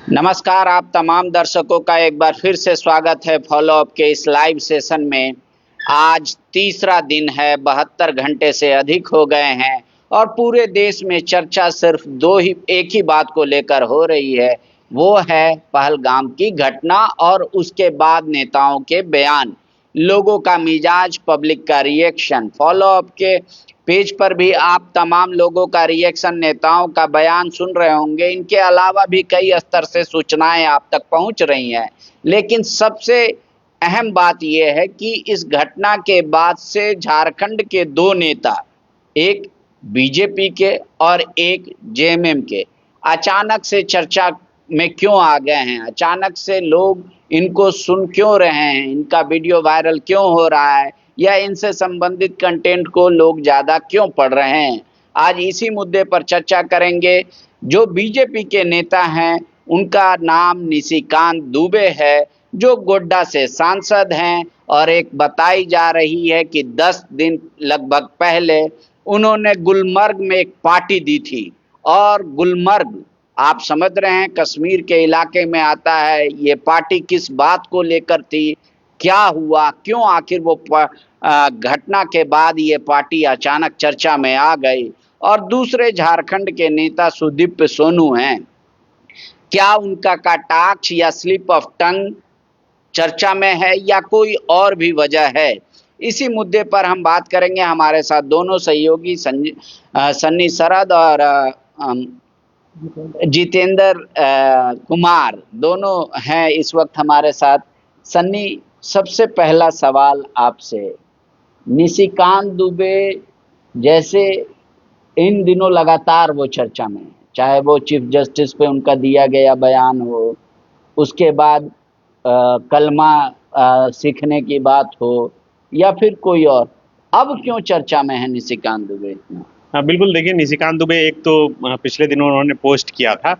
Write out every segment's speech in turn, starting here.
नमस्कार, आप तमाम दर्शकों का एक बार फिर से स्वागत है फॉलो अप के इस लाइव सेशन में। आज तीसरा दिन है, 72 घंटे से अधिक हो गए हैं और पूरे देश में चर्चा सिर्फ एक ही बात को लेकर हो रही है, वो है पहलगाम की घटना और उसके बाद नेताओं के बयान, लोगों का मिजाज, पब्लिक का रिएक्शन। फॉलो अप के पेज पर भी आप तमाम लोगों का रिएक्शन, नेताओं का बयान सुन रहे होंगे। इनके अलावा भी कई स्तर से सूचनाएं आप तक पहुंच रही हैं, लेकिन सबसे अहम बात यह है कि इस घटना के बाद से झारखंड के दो नेता, एक बीजेपी के और एक जेएमएम के, अचानक से चर्चा में क्यों आ गए हैं, अचानक से लोग इनको सुन क्यों रहे हैं, इनका वीडियो वायरल क्यों हो रहा है या इनसे संबंधित कंटेंट को लोग ज़्यादा क्यों पढ़ रहे हैं। आज इसी मुद्दे पर चर्चा करेंगे। जो बीजेपी के नेता हैं उनका नाम निशिकांत दुबे है, जो गोड्डा से सांसद हैं और एक बताई जा रही है कि 10 दिन लगभग पहले उन्होंने गुलमर्ग में एक पार्टी दी थी। और गुलमर्ग आप समझ रहे हैं कश्मीर के इलाके में आता है। ये पार्टी किस बात को लेकर थी, क्या हुआ, क्यों आखिर वो घटना के बाद ये पार्टी अचानक चर्चा में आ गई। और दूसरे झारखंड के नेता सुदीप सोनू हैं, क्या उनका कटाक्ष या स्लिप ऑफ टंग चर्चा में है या कोई और भी वजह है। इसी मुद्दे पर हम बात करेंगे। हमारे साथ दोनों सहयोगी सन्नी सरद और जितेंद्र कुमार दोनों हैं इस वक्त हमारे साथ। सन्नी, सबसे पहला सवाल आपसे, निशिकांत दुबे जैसे इन दिनों लगातार वो चर्चा में है, चाहे वो चीफ जस्टिस पे उनका दिया गया बयान हो, उसके बाद कलमा सीखने की बात हो या फिर कोई और, अब क्यों चर्चा में है निशिकांत दुबे इतना? हाँ बिल्कुल, देखिए निशिकांत दुबे एक तो पिछले दिनों उन्होंने पोस्ट किया था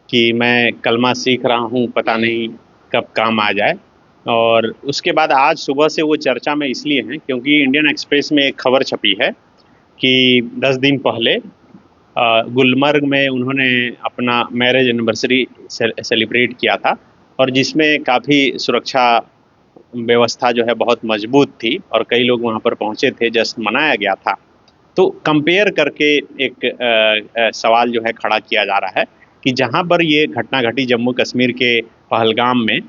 कि मैं कलमा सीख रहा हूँ, पता नहीं कब काम आ जाए। और उसके बाद आज सुबह से वो चर्चा में इसलिए हैं क्योंकि इंडियन एक्सप्रेस में एक खबर छपी है कि 10 दिन पहले गुलमर्ग में उन्होंने अपना मैरिज एनिवर्सरी सेलिब्रेट किया था और जिसमें काफ़ी सुरक्षा व्यवस्था जो है बहुत मजबूत थी और कई लोग वहाँ पर पहुँचे थे, जश्न मनाया गया था। तो कंपेयर करके एक सवाल जो है खड़ा किया जा रहा है कि जहाँ पर ये घटना घटी जम्मू कश्मीर के पहलगाम में,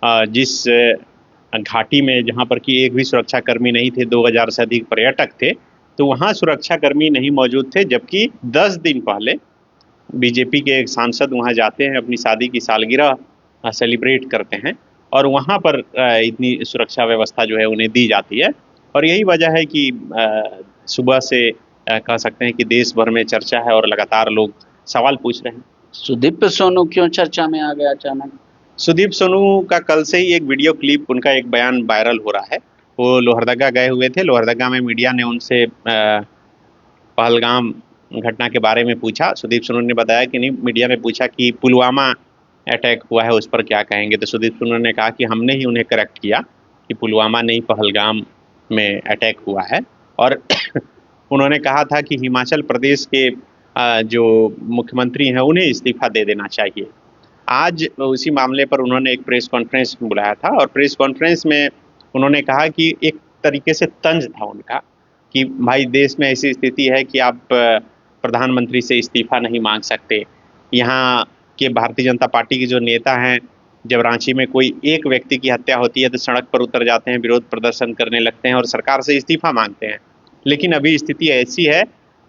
जिस घाटी में जहाँ पर कि एक भी सुरक्षाकर्मी नहीं थे, 2000 से अधिक पर्यटक थे, तो वहाँ सुरक्षाकर्मी नहीं मौजूद थे। जबकि 10 दिन पहले बीजेपी के एक सांसद वहाँ जाते हैं, अपनी शादी की सालगिरह सेलिब्रेट करते हैं और वहाँ पर इतनी सुरक्षा व्यवस्था जो है उन्हें दी जाती है। और यही वजह है कि सुबह से कह सकते हैं कि देश भर में चर्चा है और लगातार लोग सवाल पूछ रहे हैं। सुदीप सोनू क्यों चर्चा में आ गया अचानक? सुदीप सोनू का कल से ही एक वीडियो क्लिप, उनका एक बयान वायरल हो रहा है। वो लोहरदगा गए हुए थे, लोहरदगा में मीडिया ने उनसे पहलगाम घटना के बारे में पूछा। सुदीप सोनू ने बताया कि नहीं, मीडिया ने पूछा कि पुलवामा अटैक हुआ है उस पर क्या कहेंगे, तो सुदीप सोनू ने कहा कि हमने ही उन्हें करेक्ट किया कि पुलवामा नहीं पहलगाम में अटैक हुआ है। और उन्होंने कहा था कि हिमाचल प्रदेश के जो मुख्यमंत्री हैं उन्हें इस्तीफा दे देना चाहिए। आज उसी मामले पर उन्होंने एक प्रेस कॉन्फ्रेंस बुलाया था और प्रेस कॉन्फ्रेंस में उन्होंने कहा कि एक तरीके से तंज था उनका कि भाई देश में ऐसी स्थिति है कि आप प्रधानमंत्री से इस्तीफा नहीं मांग सकते। यहाँ के भारतीय जनता पार्टी के जो नेता हैं, जब रांची में कोई एक व्यक्ति की हत्या होती है तो सड़क पर उतर जाते हैं, विरोध प्रदर्शन करने लगते हैं और सरकार से इस्तीफा मांगते हैं। लेकिन अभी स्थिति ऐसी है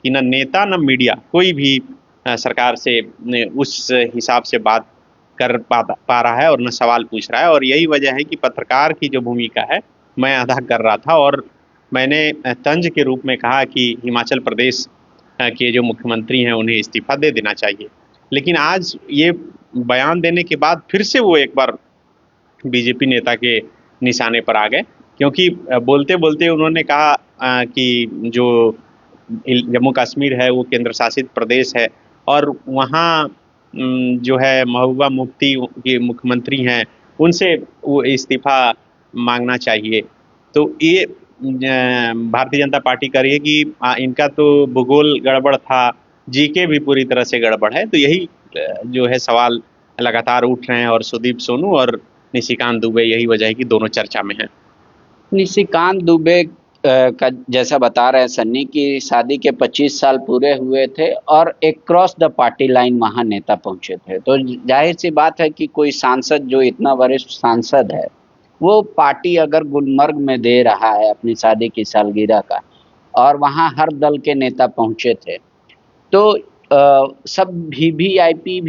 कि न नेता न मीडिया कोई भी सरकार से उस हिसाब से बात कर पा रहा है और न सवाल पूछ रहा है। और यही वजह है कि पत्रकार की जो भूमिका है मैं अदा कर रहा था और मैंने तंज के रूप में कहा कि हिमाचल प्रदेश के जो मुख्यमंत्री हैं उन्हें इस्तीफा दे देना चाहिए। लेकिन आज ये बयान देने के बाद फिर से वो एक बार बीजेपी नेता के निशाने पर आ गए, क्योंकि बोलते बोलते उन्होंने कहा कि जो जम्मू कश्मीर है वो केंद्र शासित प्रदेश है और वहाँ जो है महबूबा मुफ्ती के मुख्यमंत्री हैं, उनसे वो इस्तीफा मांगना चाहिए। तो ये भारतीय जनता पार्टी कर रही है कि इनका तो भूगोल गड़बड़ था, जीके भी पूरी तरह से गड़बड़ है। तो यही जो है सवाल लगातार उठ रहे हैं और सुदीप सोनू और निशिकांत दुबे, यही वजह है कि दोनों चर्चा में हैं। निशिकांत दुबे का जैसा बता रहे हैं सन्नी की शादी के 25 साल पूरे हुए थे और एक क्रॉस द पार्टी लाइन वहां नेता पहुंचे थे, तो जाहिर सी बात है कि कोई सांसद जो इतना वरिष्ठ सांसद है वो पार्टी अगर गुलमर्ग में दे रहा है अपनी शादी की सालगिरह का और वहां हर दल के नेता पहुंचे थे, तो सब वीवीआईपी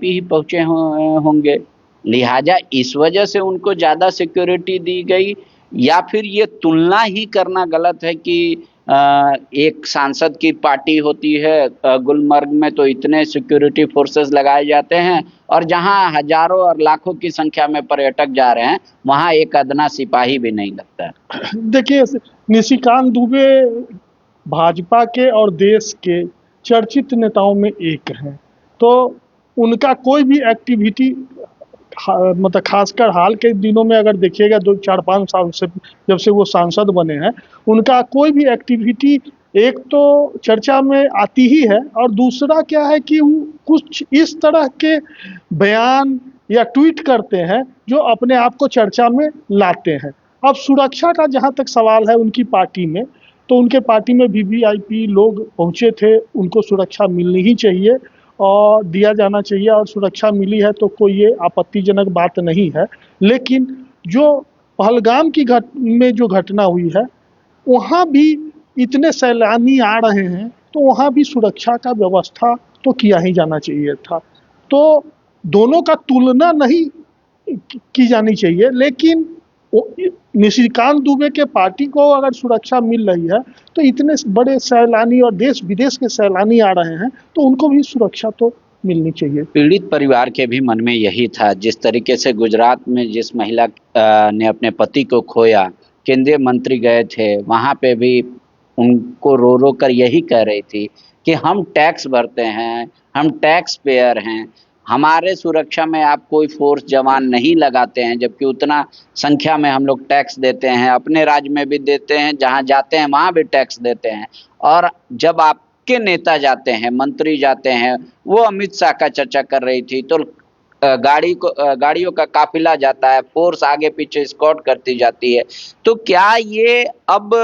ही पहुंचे होंगे, लिहाजा इस वजह से उनको ज्यादा सिक्योरिटी दी गई, या फिर ये तुलना ही करना गलत है कि एक सांसद की पार्टी होती है गुलमर्ग में तो इतने सिक्योरिटी फोर्सेस लगाए जाते हैं और जहां हजारों और लाखों की संख्या में पर्यटक जा रहे हैं वहां एक अदना सिपाही भी नहीं लगता। देखिए, निशिकांत दुबे भाजपा के और देश के चर्चित नेताओं में एक हैं, तो उनका कोई भी एक्टिविटी मतलब खासकर हाल के दिनों में अगर देखिएगा 2-4-5 साल से जब से वो सांसद बने हैं, उनका कोई भी एक्टिविटी एक तो चर्चा में आती ही है और दूसरा क्या है कि वो कुछ इस तरह के बयान या ट्वीट करते हैं जो अपने आप को चर्चा में लाते हैं। अब सुरक्षा का जहाँ तक सवाल है उनकी पार्टी में, तो उनके पार्टी में वीवीआईपी लोग पहुँचे थे, उनको सुरक्षा मिलनी ही चाहिए और दिया जाना चाहिए और सुरक्षा मिली है तो कोई ये आपत्तिजनक बात नहीं है। लेकिन जो पहलगाम की में जो घटना हुई है वहाँ भी इतने सैलानी आ रहे हैं तो वहाँ भी सुरक्षा का व्यवस्था तो किया ही जाना चाहिए था। तो दोनों का तुलना नहीं की जानी चाहिए, लेकिन निशिकांत दुबे के पार्टी को अगर सुरक्षा मिल रही है तो इतने बड़े सैलानी और देश विदेश के सैलानी आ रहे हैं तो उनको भी सुरक्षा तो मिलनी चाहिए। पीड़ित परिवार के भी मन में यही था, जिस तरीके से गुजरात में जिस महिला ने अपने पति को खोया, केंद्रीय मंत्री गए थे वहां पे भी उनको रो रो कर यही कह रही थी कि हम टैक्स भरते हैं, हम टैक्स पेयर हैं, हमारे सुरक्षा में आप कोई फोर्स जवान नहीं लगाते हैं, जबकि उतना संख्या में हम लोग टैक्स देते हैं, अपने राज्य में भी देते हैं, जहां जाते हैं वहां भी टैक्स देते हैं, और जब आपके नेता जाते हैं, मंत्री जाते हैं, वो अमित शाह का चर्चा कर रही थी, तो गाड़ियों का काफिला जाता है, फोर्स आगे पीछे स्कॉट करती जाती है। तो क्या ये अब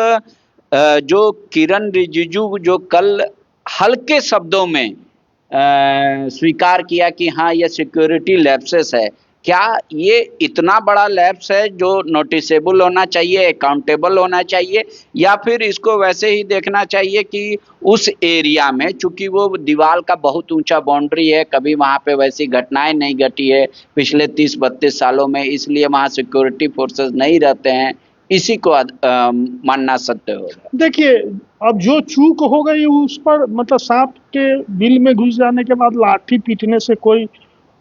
जो किरण रिजिजू जो कल हल्के शब्दों में स्वीकार किया कि हाँ ये सिक्योरिटी लैप्सेस है, क्या ये इतना बड़ा लैप्स है जो नोटिसेबल होना चाहिए, अकाउंटेबल होना चाहिए, या फिर इसको वैसे ही देखना चाहिए कि उस एरिया में चूंकि वो दीवार का बहुत ऊंचा बाउंड्री है, कभी वहां पे वैसी घटनाएं नहीं घटी है पिछले 30-32 सालों में, इसलिए वहां सिक्योरिटी फोर्सेस नहीं रहते हैं, इसी को मानना सत्य होगा? देखिए, अब जो चूक हो गई उस पर मतलब सांप के बिल में घुस जाने के बाद लाठी पीटने से कोई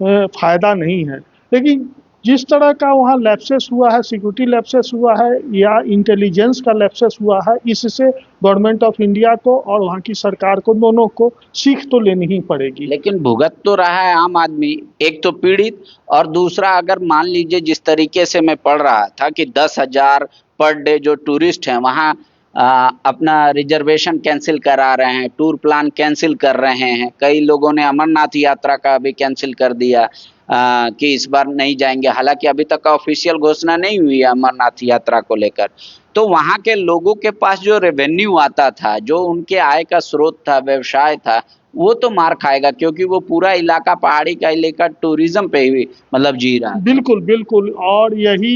फायदा नहीं है। लेकिन जिस तरह का वहाँ लैप्सेस हुआ है, सिक्योरिटी लैप्सेस हुआ है या इंटेलिजेंस का लैप्सेस हुआ है, इससे गवर्नमेंट ऑफ इंडिया को और वहाँ की सरकार को दोनों को सीख तो लेनी ही पड़ेगी। लेकिन भुगत तो रहा है आम आदमी, एक तो पीड़ित और दूसरा अगर मान लीजिए जिस तरीके से मैं पढ़ रहा था कि 10,000 पर डे जो टूरिस्ट हैं वहाँ अपना रिजर्वेशन कैंसिल करा रहे हैं, टूर प्लान कैंसिल कर रहे हैं, कई लोगों ने अमरनाथ यात्रा का भी कैंसिल कर दिया कि इस बार नहीं जाएंगे, हालांकि अभी तक ऑफिशियल घोषणा नहीं हुई है अमरनाथ यात्रा को लेकर। तो वहां के लोगों के पास जो रेवेन्यू आता था, जो उनके आय का स्रोत था, व्यवसाय था, वो तो मार खाएगा, क्योंकि वो पूरा इलाका पहाड़ी का इलाका टूरिज्म पे ही मतलब जी रहा है। बिल्कुल बिल्कुल, और यही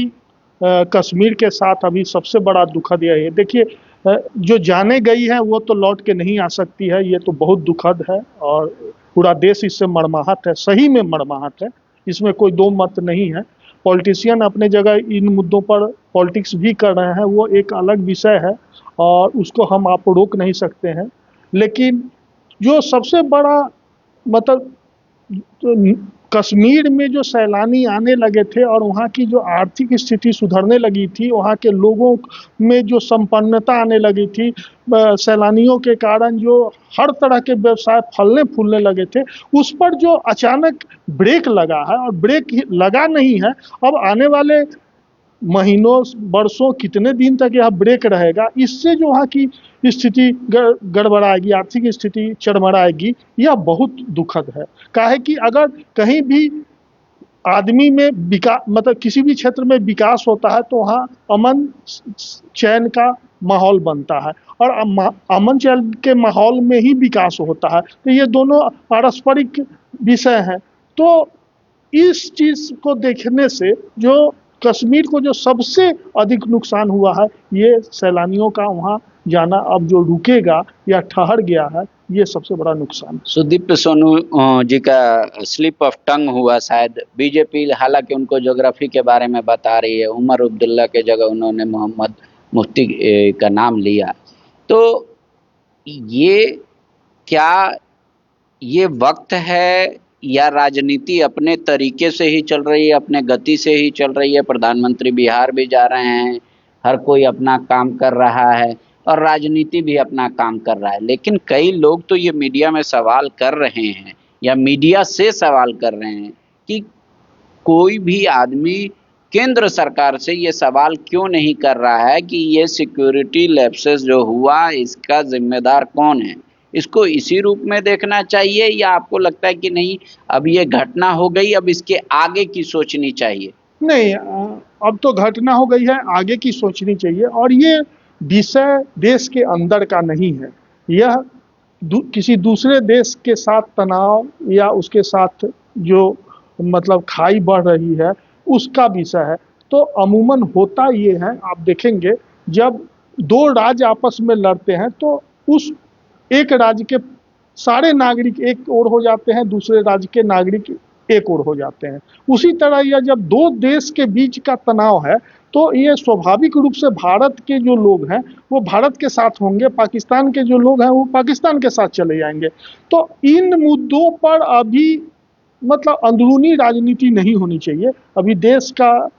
कश्मीर के साथ अभी सबसे बड़ा दुखद यही है। देखिए, जो जाने गई है वो तो लौट के नहीं आ सकती है, ये तो बहुत दुखद है और पूरा देश इससे मर्माहत है, सही में मर्माहत है, इसमें कोई दो मत नहीं है। पॉलिटिशियन अपने जगह इन मुद्दों पर पॉलिटिक्स भी कर रहे हैं, वो एक अलग विषय है और उसको हम आप रोक नहीं सकते हैं। लेकिन जो सबसे बड़ा मतलब कश्मीर में जो सैलानी आने लगे थे और वहाँ की जो आर्थिक स्थिति सुधरने लगी थी, वहाँ के लोगों में जो संपन्नता आने लगी थी, सैलानियों के कारण जो हर तरह के व्यवसाय फलने फूलने लगे थे, उस पर जो अचानक ब्रेक लगा है, और ब्रेक लगा नहीं है, अब आने वाले महीनों वर्षों कितने दिन तक यह ब्रेक रहेगा, इससे जो वहाँ की स्थिति गड़बड़ाएगी, आर्थिक स्थिति चरमराएगी, यह बहुत दुखद है। काहे कि अगर कहीं भी आदमी में विकास, मतलब किसी भी क्षेत्र में विकास होता है तो वहाँ अमन चैन का माहौल बनता है, और अमन चैन के माहौल में ही विकास होता है। तो ये दोनों पारस्परिक विषय हैं। तो इस चीज को देखने से जो कश्मीर को जो सबसे अधिक नुकसान हुआ है, ये सैलानियों का वहाँ जाना अब जो रुकेगा या ठहर गया है, ये सबसे बड़ा नुकसान है। सुदीप सोनू जी का स्लिप ऑफ टंग हुआ शायद। बीजेपी हालांकि उनको ज्योग्राफी के बारे में बता रही है, उमर अब्दुल्ला के जगह उन्होंने मोहम्मद मुफ्ती का नाम लिया। तो ये क्या ये वक्त है या राजनीति अपने तरीके से ही चल रही है, अपने गति से ही चल रही है? प्रधानमंत्री बिहार भी जा रहे हैं, हर कोई अपना काम कर रहा है और राजनीति भी अपना काम कर रहा है, लेकिन कई लोग तो ये मीडिया में सवाल कर रहे हैं या मीडिया से सवाल कर रहे हैं कि कोई भी आदमी केंद्र सरकार से ये सवाल क्यों नहीं कर रहा है कि ये सिक्योरिटी लैप्सेस जो हुआ इसका जिम्मेदार कौन है? इसको इसी रूप में देखना चाहिए या आपको लगता है कि नहीं, अब ये घटना हो गई, अब इसके आगे की सोचनी चाहिए? नहीं, अब तो घटना हो गई है, आगे की सोचनी चाहिए। और ये विषय देश के अंदर का नहीं है, यह किसी दूसरे देश के साथ तनाव या उसके साथ जो मतलब खाई बढ़ रही है उसका विषय है। तो अमूमन होता ये है, आप देखेंगे जब दो राज्य आपस में लड़ते हैं तो उस एक राज्य के सारे नागरिक एक ओर हो जाते हैं, दूसरे राज्य के नागरिक एक ओर हो जाते हैं। उसी तरह यह जब दो देश के बीच का तनाव है तो ये स्वाभाविक रूप से भारत के जो लोग हैं वो भारत के साथ होंगे, पाकिस्तान के जो लोग हैं वो पाकिस्तान के साथ चले जाएंगे। तो इन मुद्दों पर अभी मतलब अंदरूनी राजनीति नहीं होनी चाहिए। अभी देश का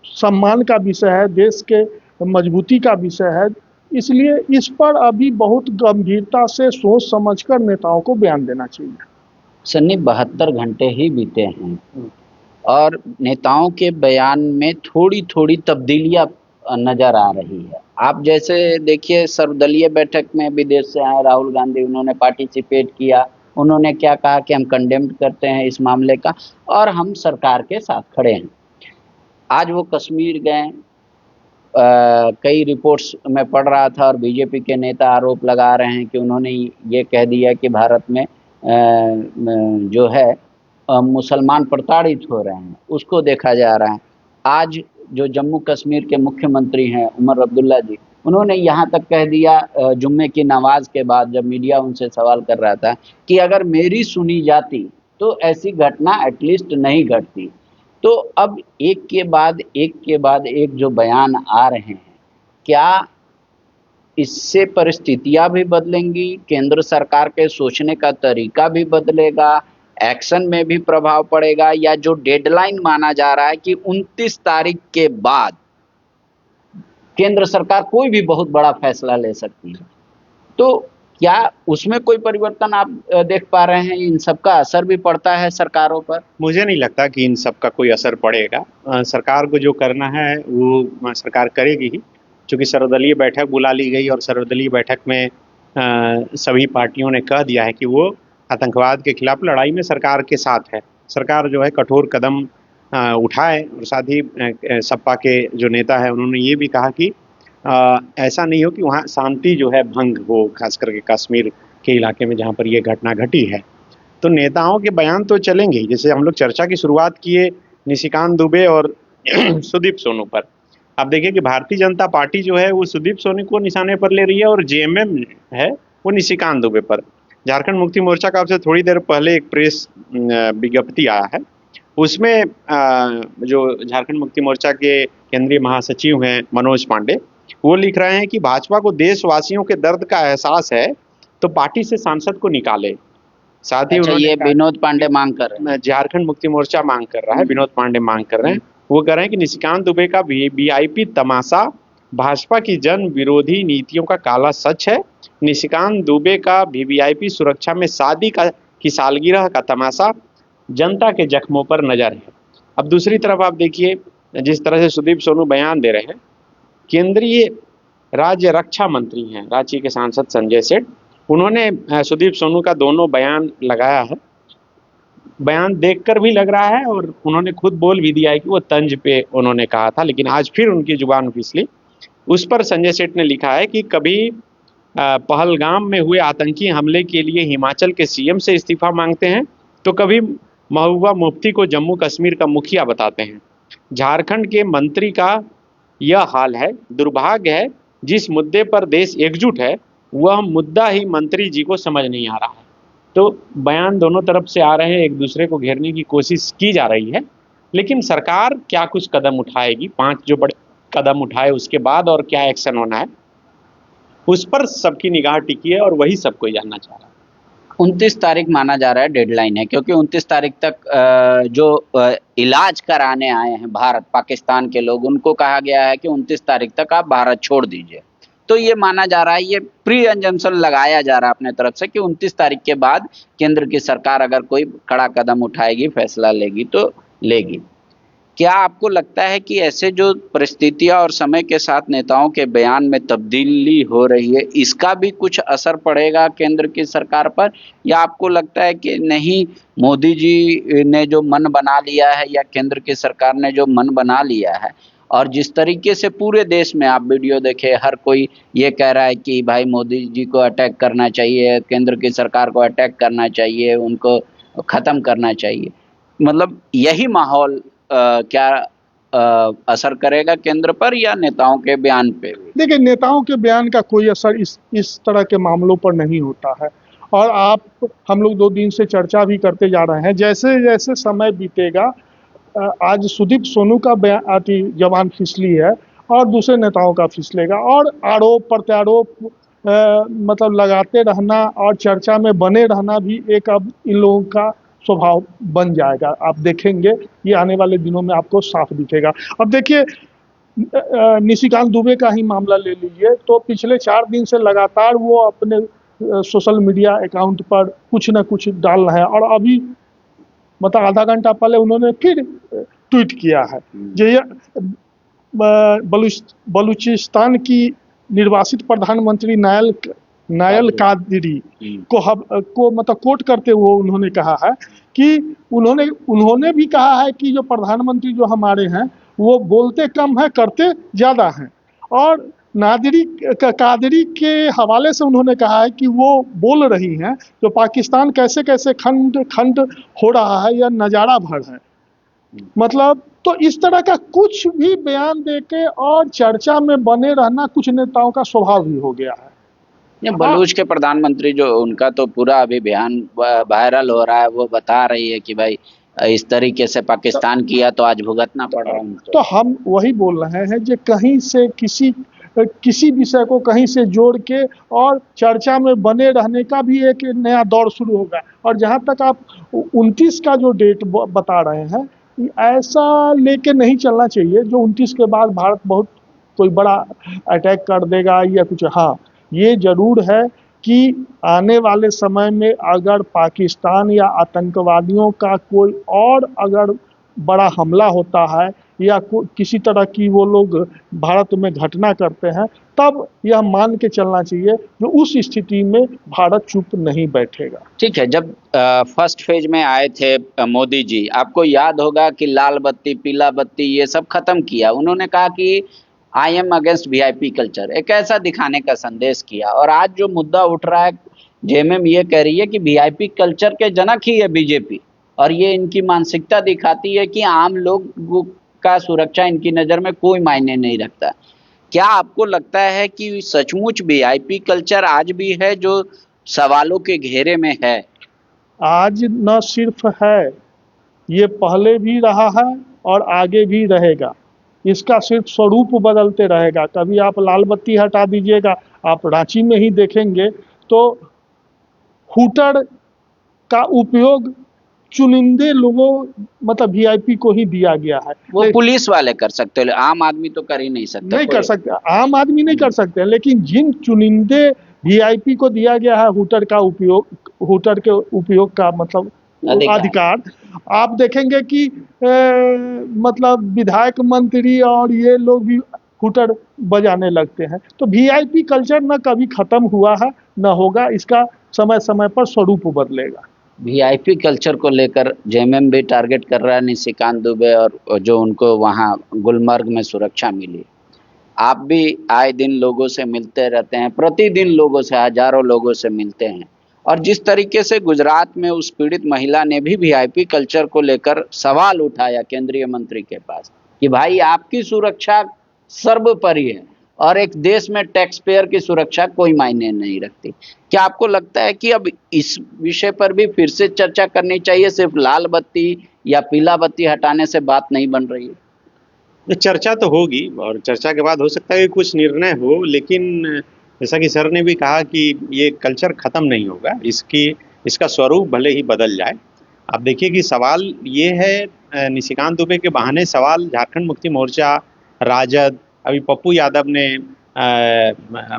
सम्मान का विषय है, देश के मजबूती का विषय है, इसलिए इस पर अभी बहुत गंभीरता से सोच समझकर नेताओं को बयान देना चाहिए। सन्नी, 72 घंटे ही बीते हैं और नेताओं के बयान में थोड़ी थोड़ी तब्दीलियां नजर आ रही है। आप जैसे देखिए, सर्वदलीय बैठक में विदेश से आए राहुल गांधी, उन्होंने पार्टिसिपेट किया। उन्होंने क्या कहा कि हम कंडेम्ड करते हैं इस मामले का और हम सरकार के साथ खड़े हैं। आज वो कश्मीर गए, कई रिपोर्ट्स में पढ़ रहा था और बीजेपी के नेता आरोप लगा रहे हैं कि उन्होंने ये कह दिया कि भारत में जो है मुसलमान प्रताड़ित हो रहे हैं, उसको देखा जा रहा है। आज जो जम्मू कश्मीर के मुख्यमंत्री हैं उमर अब्दुल्ला जी, उन्होंने यहाँ तक कह दिया जुम्मे की नमाज के बाद जब मीडिया उनसे सवाल कर रहा था कि अगर मेरी सुनी जाती तो ऐसी घटना एटलीस्ट नहीं घटती। तो अब एक के बाद एक जो बयान आ रहे हैं, क्या इससे परिस्थितियां भी बदलेंगी? केंद्र सरकार के सोचने का तरीका भी बदलेगा? एक्शन में भी प्रभाव पड़ेगा? या जो डेडलाइन माना जा रहा है कि 29 तारीख के बाद केंद्र सरकार कोई भी बहुत बड़ा फैसला ले सकती है, तो क्या उसमें कोई परिवर्तन आप देख पा रहे हैं? इन सब का असर भी पड़ता है सरकारों पर? मुझे नहीं लगता कि इन सब का कोई असर पड़ेगा। सरकार को जो करना है वो सरकार करेगी ही, क्योंकि सर्वदलीय बैठक बुला ली गई और सर्वदलीय बैठक में सभी पार्टियों ने कह दिया है कि वो आतंकवाद के खिलाफ लड़ाई में सरकार के साथ है। सरकार जो है कठोर कदम उठाए। और साथ ही सपा के जो नेता है उन्होंने ये भी कहा कि ऐसा नहीं हो कि वहाँ शांति जो है भंग हो, खास करके कश्मीर के इलाके में जहाँ पर ये घटना घटी है। तो नेताओं के बयान तो चलेंगे। जैसे हम लोग चर्चा की शुरुआत किए निशिकांत दुबे और सुदीप सोनू पर, आप देखिए कि भारतीय जनता पार्टी जो है वो सुदीप सोनू को निशाने पर ले रही है और जेएमएम है वो निशिकांत दुबे पर। झारखंड मुक्ति मोर्चा का आपसे थोड़ी देर पहले एक प्रेस विज्ञप्ति आया है, उसमें जो झारखंड मुक्ति मोर्चा के केंद्रीय महासचिव हैं मनोज पांडे, वो लिख रहे हैं कि भाजपा को देशवासियों के दर्द का एहसास है तो पार्टी से सांसद को निकाले। साथ ही ये विनोद पांडे मांग कर रहे हैं, झारखंड मुक्ति मोर्चा मांग कर रहा है, विनोद पांडे मांग कर रहे हैं। वो कह रहे हैं कि निशिकांत दुबे का वीआईपी तमाशा भाजपा की जन विरोधी नीतियों का काला सच है। निशिकांत दुबे का वीवीआईपी सुरक्षा में शादी की सालगिरह का तमाशा जनता के जख्मों पर नजर है। अब दूसरी तरफ आप देखिए जिस तरह से सुदीप सोनू बयान दे रहे हैं, केंद्रीय राज्य रक्षा मंत्री हैं रांची के सांसद संजय सेठ, उन्होंने सुदीप सोनू का दोनों बयान लगाया है। बयान देखकर भी लग रहा है और उन्होंने खुद बोल भी दिया है कि वो तंज पे उन्होंने कहा था, लेकिन आज फिर उनकी जुबान फिसली। उस पर संजय सेठ ने लिखा है कि कभी पहलगाम में हुए आतंकी हमले के लिए हिमाचल के सीएम से इस्तीफा मांगते हैं, तो कभी महबूबा मुफ्ती को जम्मू कश्मीर का मुखिया बताते हैं। झारखंड के मंत्री का यह हाल है। दुर्भाग्य है, जिस मुद्दे पर देश एकजुट है वह मुद्दा ही मंत्री जी को समझ नहीं आ रहा है। तो बयान दोनों तरफ से आ रहे हैं, एक दूसरे को घेरने की कोशिश की जा रही है, लेकिन सरकार क्या कुछ कदम उठाएगी, 5 जो बड़े कदम उठाए उसके बाद और क्या एक्शन होना है, उस पर सबकी निगाह टिकी है और वही सब कोई जानना चाह रहा है। 29 तारीख माना जा रहा है डेडलाइन है, क्योंकि 29 तारीख तक जो इलाज कराने आए हैं भारत पाकिस्तान के लोग, उनको कहा गया है कि 29 तारीख तक आप भारत छोड़ दीजिए। तो ये माना जा रहा है, ये प्री एजम्पशन लगाया जा रहा है अपने तरफ से कि 29 तारीख के बाद केंद्र की सरकार अगर कोई कड़ा कदम उठाएगी, फैसला लेगी तो लेगी। क्या आपको लगता है कि ऐसे जो परिस्थितियां और समय के साथ नेताओं के बयान में तब्दीली हो रही है, इसका भी कुछ असर पड़ेगा केंद्र की सरकार पर, या आपको लगता है कि नहीं, मोदी जी ने जो मन बना लिया है या केंद्र की सरकार ने जो मन बना लिया है, और जिस तरीके से पूरे देश में आप वीडियो देखे, हर कोई ये कह रहा है कि भाई मोदी जी को अटैक करना चाहिए, केंद्र की सरकार को अटैक करना चाहिए, उनको खत्म करना चाहिए, मतलब यही माहौल क्या असर करेगा केंद्र पर या नेताओं के बयान पे? देखिए, नेताओं के बयान का कोई असर इस तरह के मामलों पर नहीं होता है। और हम लोग 2 दिन से चर्चा भी करते जा रहे हैं, जैसे जैसे समय बीतेगा, आज सुदीप सोनू का जवान फिसली है और दूसरे नेताओं का फिसलेगा, और आरोप प्रत्यारोप मतलब लगाते रहना और चर्चा में बने रहना भी एक अब इन लोगों का स्वभाव बन जाएगा। आप देखेंगे, ये आने वाले दिनों में आपको साफ दिखेगा। अब देखिए, निशिकांत दुबे का ही मामला ले लीजिए, तो पिछले 4 दिन से लगातार वो अपने सोशल मीडिया अकाउंट पर कुछ ना कुछ डाल रहे हैं, और अभी मतलब आधा घंटा पहले उन्होंने फिर ट्वीट किया है जो ये बलूचिस्तान की निर्वासित प्रधानमंत्री नायल कादरी को मतलब कोट करते हुए उन्होंने कहा है कि उन्होंने भी कहा है कि जो प्रधानमंत्री जो हमारे हैं वो बोलते कम है, करते ज़्यादा हैं। और कादरी के हवाले से उन्होंने कहा है कि वो बोल रही हैं जो पाकिस्तान कैसे कैसे खंड खंड हो रहा है, यह नज़ारा भर है। मतलब तो इस तरह का कुछ भी बयान देके और चर्चा में बने रहना कुछ नेताओं का स्वभाव ही हो गया है। ये बलूच के प्रधानमंत्री जो, उनका तो पूरा अभी बयान वायरल हो रहा है, वो बता रही है कि भाई इस तरीके से पाकिस्तान किया तो आज भुगतना पड़ रहा है। तो हम वही बोल रहे हैं जो कहीं से किसी विषय को कहीं से जोड़ के और चर्चा में बने रहने का भी एक नया दौर शुरू होगा। और जहां तक आप 29 का जो डेट बता रहे हैं, ऐसा लेके नहीं चलना चाहिए जो 29 के बाद भारत बहुत कोई बड़ा अटैक कर देगा या कुछ। हाँ, ये जरूर है कि आने वाले समय में अगर पाकिस्तान या आतंकवादियों का कोई और अगर बड़ा हमला होता है या किसी तरह की वो लोग भारत में घटना करते हैं, तब यह मान के चलना चाहिए कि उस स्थिति में भारत चुप नहीं बैठेगा। ठीक है, जब फर्स्ट फेज में आए थे मोदी जी, आपको याद होगा कि लाल बत्ती पीला बत्ती ये सब खत्म किया। उन्होंने कहा कि I am against VIP culture, एक ऐसा दिखाने का संदेश किया। और आज जो मुद्दा उठ रहा है, जेएमएम ये कह रही है कि वीआईपी कल्चर के जनक ही है बीजेपी, और ये इनकी मानसिकता दिखाती है कि आम लोग का सुरक्षा इनकी नज़र में कोई मायने नहीं रखता। क्या आपको लगता है कि सचमुच वीआईपी कल्चर आज भी है जो सवालों के घेरे में है? आज न सिर्फ है, ये पहले भी रहा है और आगे भी रहेगा। इसका सिर्फ स्वरूप बदलते रहेगा। कभी आप लाल बत्ती हटा दीजिएगा, आप रांची में ही देखेंगे तो हूटर का उपयोग चुनिंदे लोगों मतलब वीआईपी को ही दिया गया है। वो पुलिस वाले कर सकते हैं, आम आदमी तो कर ही नहीं सकता। नहीं कर सकते, आम आदमी नहीं कर सकते, लेकिन जिन चुनिंदे वीआईपी को दिया गया है हूटर के उपयोग का मतलब अधिकार, आप देखेंगे कि मतलब विधायक मंत्री और ये लोग भी हूटर बजाने लगते हैं। तो वीआईपी कल्चर न कभी खत्म हुआ है न होगा, इसका समय समय पर स्वरूप बदलेगा। वीआईपी कल्चर को लेकर जेएमएम भी टारगेट कर रहा है निशिकांत दुबे, और जो उनको वहाँ गुलमर्ग में सुरक्षा मिली। आप भी आए दिन लोगों से मिलते रहते हैं, प्रतिदिन लोगों से, हजारों लोगों से मिलते हैं, और जिस तरीके से गुजरात में उस पीड़ित महिला ने भी वीआईपी कल्चर को लेकर सवाल उठाया केंद्रीय मंत्री के पास कि भाई आपकी सुरक्षा सर्वोपरि है और एक देश में टैक्स पेयर की सुरक्षा कोई मायने नहीं रखती। क्या आपको लगता है कि अब इस विषय पर भी फिर से चर्चा करनी चाहिए, सिर्फ लाल बत्ती या पीला बत्ती हटाने से बात नहीं बन रही है? ये चर्चा तो होगी और चर्चा के बाद हो सकता है कि कुछ निर्णय हो, लेकिन जैसा कि सर ने भी कहा कि ये कल्चर खत्म नहीं होगा, इसका स्वरूप भले ही बदल जाए। अब देखिए कि सवाल ये है, निशिकांत दुबे के बहाने सवाल झारखंड मुक्ति मोर्चा, राजद, अभी पप्पू यादव ने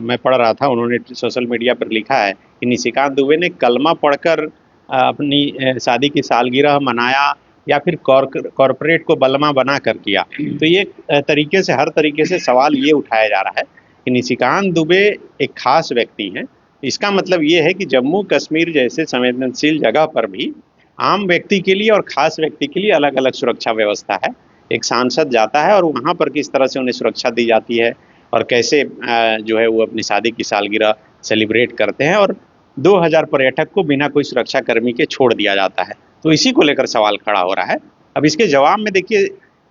मैं पढ़ रहा था, उन्होंने सोशल मीडिया पर लिखा है कि निशिकांत दुबे ने कलमा पढ़कर अपनी शादी की सालगिरह मनाया या फिर कॉरपोरेट को बलमा बना कर किया। तो ये तरीके से, हर तरीके से सवाल ये उठाया जा रहा है कि निशिकांत दुबे एक खास व्यक्ति हैं। इसका मतलब ये है कि जम्मू कश्मीर जैसे संवेदनशील जगह पर भी आम व्यक्ति के लिए और खास व्यक्ति के लिए अलग अलग सुरक्षा व्यवस्था है। एक सांसद जाता है और वहाँ पर किस तरह से उन्हें सुरक्षा दी जाती है और कैसे जो है वो अपनी शादी की सालगिरह सेलिब्रेट करते हैं, और 2000 पर्यटक को बिना कोई सुरक्षा कर्मी के छोड़ दिया जाता है। तो इसी को लेकर सवाल खड़ा हो रहा है। अब इसके जवाब में देखिए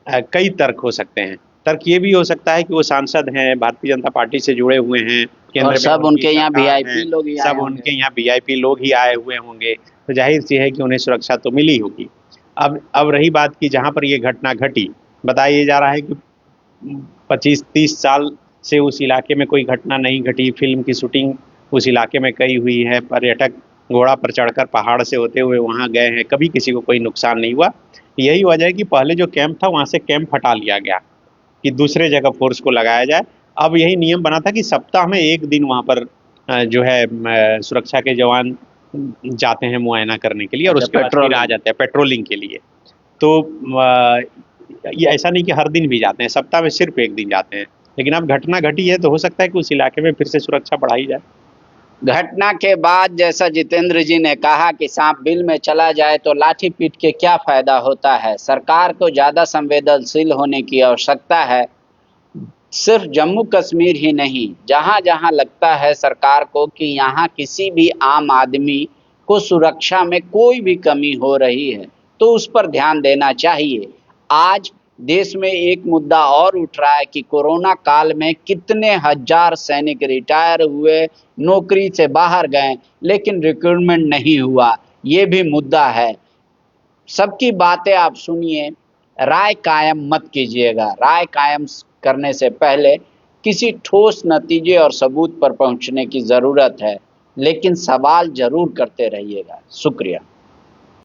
कई तर्क हो सकते हैं। तर्क ये भी हो सकता है कि वो सांसद हैं, भारतीय जनता पार्टी से जुड़े हुए हैं, और सब उनके यहाँ वीआईपी लोग ही सब उनके यहाँ वीआईपी लोग ही आए हुए होंगे, तो जाहिर सी है कि उन्हें सुरक्षा तो मिली होगी। अब रही बात कि जहाँ पर ये घटना घटी, बताया जा रहा है कि 25-30 साल से उस इलाके में कोई घटना नहीं घटी। फिल्म की शूटिंग उस इलाके में कई हुई है, पर्यटक घोड़ा पर चढ़कर पहाड़ से होते हुए वहाँ गए हैं, कभी किसी को कोई नुकसान नहीं हुआ। यही वजह है कि पहले जो कैंप था वहाँ से कैंप हटा लिया गया कि दूसरे जगह फोर्स को लगाया जाए। अब यही नियम बना था कि सप्ताह में एक दिन वहाँ पर जो है सुरक्षा के जवान जाते हैं मुआयना करने के लिए, और उसके बाद फिर आ जाते हैं पेट्रोलिंग के लिए। तो ये ऐसा नहीं कि हर दिन भी जाते हैं, सप्ताह में सिर्फ एक दिन जाते हैं। लेकिन अब घटना घटी है तो हो सकता है कि उस इलाके में फिर से सुरक्षा बढ़ाई जाए। घटना के बाद जैसा जितेंद्र जी ने कहा कि सांप बिल में चला जाए तो लाठी पीट के क्या फायदा होता है, सरकार को ज्यादा संवेदनशील होने की आवश्यकता है। सिर्फ जम्मू कश्मीर ही नहीं, जहां जहां लगता है सरकार को कि यहाँ किसी भी आम आदमी को सुरक्षा में कोई भी कमी हो रही है तो उस पर ध्यान देना चाहिए। आज देश में एक मुद्दा और उठ रहा है कि कोरोना काल में कितने हजार सैनिक रिटायर हुए, नौकरी से बाहर गए, लेकिन रिक्रूटमेंट नहीं हुआ, ये भी मुद्दा है। सबकी बातें आप सुनिए, राय कायम मत कीजिएगा। राय कायम करने से पहले किसी ठोस नतीजे और सबूत पर पहुंचने की ज़रूरत है, लेकिन सवाल जरूर करते रहिएगा। शुक्रिया।